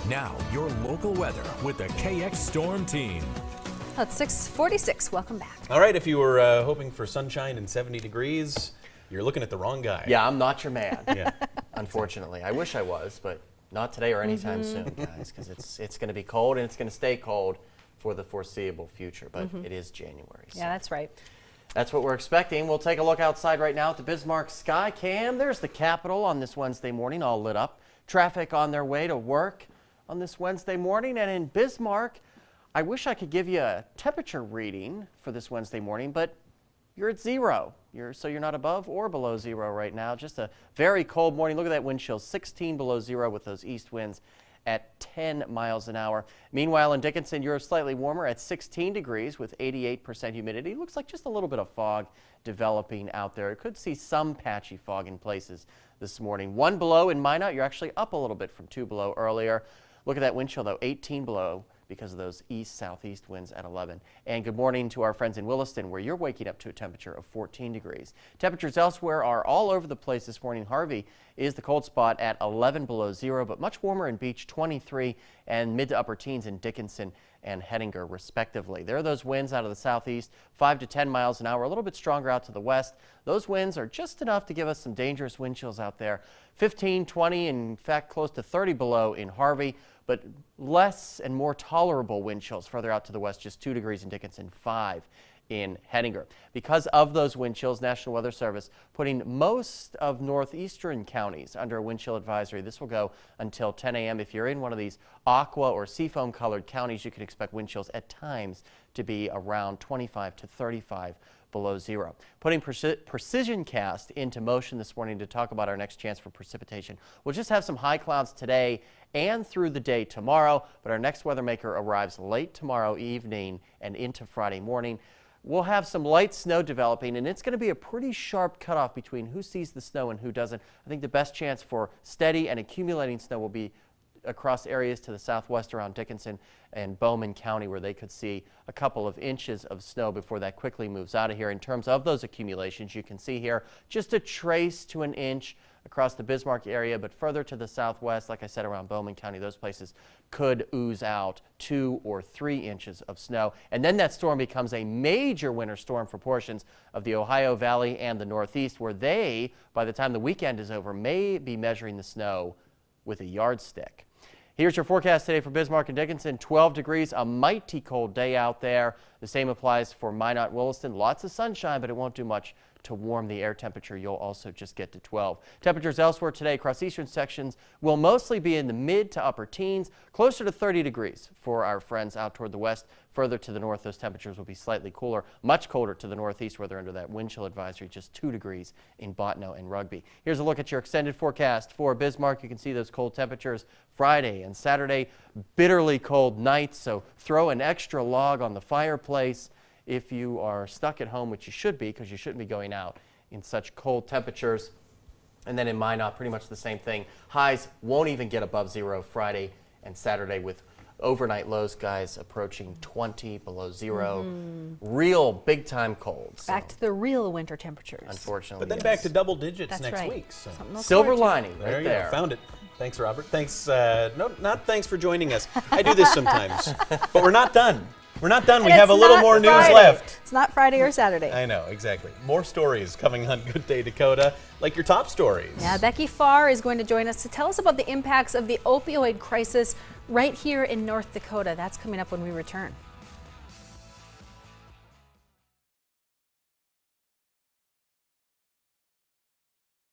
Now, your local weather with the KX Storm Team. It's 6:46. Welcome back. All right, if you were hoping for sunshine and 70 degrees, you're looking at the wrong guy. Yeah, I'm not your man. Yeah. Unfortunately. I wish I was, but not today or anytime soon, guys, because it's going to be cold and it's going to stay cold for the foreseeable future, but it is January. So Yeah, that's right. that's what we're expecting. We'll take a look outside right now at the Bismarck sky cam. There's the Capitol on this Wednesday morning, all lit up. Traffic on their way to work on this Wednesday morning. And in Bismarck, I wish I could give you a temperature reading for this Wednesday morning, but you're at 0. So you're not above or below 0 right now. Just a very cold morning. Look at that wind chill, 16 below 0 with those east winds at 10 miles an hour. Meanwhile, in Dickinson, you're slightly warmer at 16 degrees with 88% humidity. Looks like just a little bit of fog developing out there. It could see some patchy fog in places this morning. 1 below in Minot. You're actually up a little bit from 2 below earlier. Look at that wind chill, though, 18 below because of those east-southeast winds at 11. And good morning to our friends in Williston, where you're waking up to a temperature of 14 degrees. Temperatures elsewhere are all over the place this morning. Harvey is the cold spot at 11 below 0, but much warmer in Beach, 23, and mid to upper teens in Dickinson and Hettinger, respectively. There are those winds out of the southeast, 5 to 10 miles an hour, a little bit stronger out to the west. Those winds are just enough to give us some dangerous wind chills out there. 15, 20, and in fact close to 30 below in Harvey, but less and more tolerable wind chills further out to the west, just 2 degrees in Dickinson, 5 in Hettinger. Because of those wind chills, National Weather Service putting most of northeastern counties under a wind chill advisory. This will go until 10 a.m. If you're in one of these aqua or seafoam colored counties, you can expect wind chills at times to be around 25 to 35 below 0. Putting precision cast into motion this morning to talk about our next chance for precipitation. We'll just have some high clouds today and through the day tomorrow, but our next weather maker arrives late tomorrow evening and into Friday morning. We'll have some light snow developing, and it's going to be a pretty sharp cutoff between who sees the snow and who doesn't. I think the best chance for steady and accumulating snow will be across areas to the southwest around Dickinson and Bowman County, where they could see a couple of inches of snow before that quickly moves out of here. In terms of those accumulations, you can see here just a trace to an inch across the Bismarck area, but further to the southwest, like I said, around Bowman County, those places could ooze out 2 or 3 inches of snow. And then that storm becomes a major winter storm for portions of the Ohio Valley and the Northeast, where they, by the time the weekend is over, may be measuring the snow with a yardstick. Here's your forecast today for Bismarck and Dickinson. 12 degrees, a mighty cold day out there. The same applies for Minot, Williston. Lots of sunshine, but it won't do much to warm the air temperature. You'll also just get to 12. Temperatures elsewhere today across eastern sections will mostly be in the mid to upper teens, closer to 30 degrees for our friends out toward the west. Further to the north, those temperatures will be slightly cooler, much colder to the northeast, where they're under that wind chill advisory, just 2 degrees in Bottineau and Rugby. Here's a look at your extended forecast for Bismarck. You can see those cold temperatures Friday and Saturday, bitterly cold nights, so throw an extra log on the fireplace if you are stuck at home, which you should be, because you shouldn't be going out in such cold temperatures. And then in Minot, pretty much the same thing. Highs won't even get above 0 Friday and Saturday, with overnight lows, guys, approaching 20 below 0. Real big-time colds. Back to the real winter temperatures. Unfortunately, But then back to double digits That's next right. week. So. silver lining There right you there. go. Found it. Thanks, Robert. Thanks. No, not thanks for joining us. I do this sometimes. But we're not done. We're not done. We And have a it's little not more Friday. news left. It's not Friday or Saturday. I know, exactly. More stories coming on Good Day Dakota, like your top stories. Yeah, Becky Farr is going to join us to tell us about the impacts of the opioid crisis right here in North Dakota. That's coming up when we return.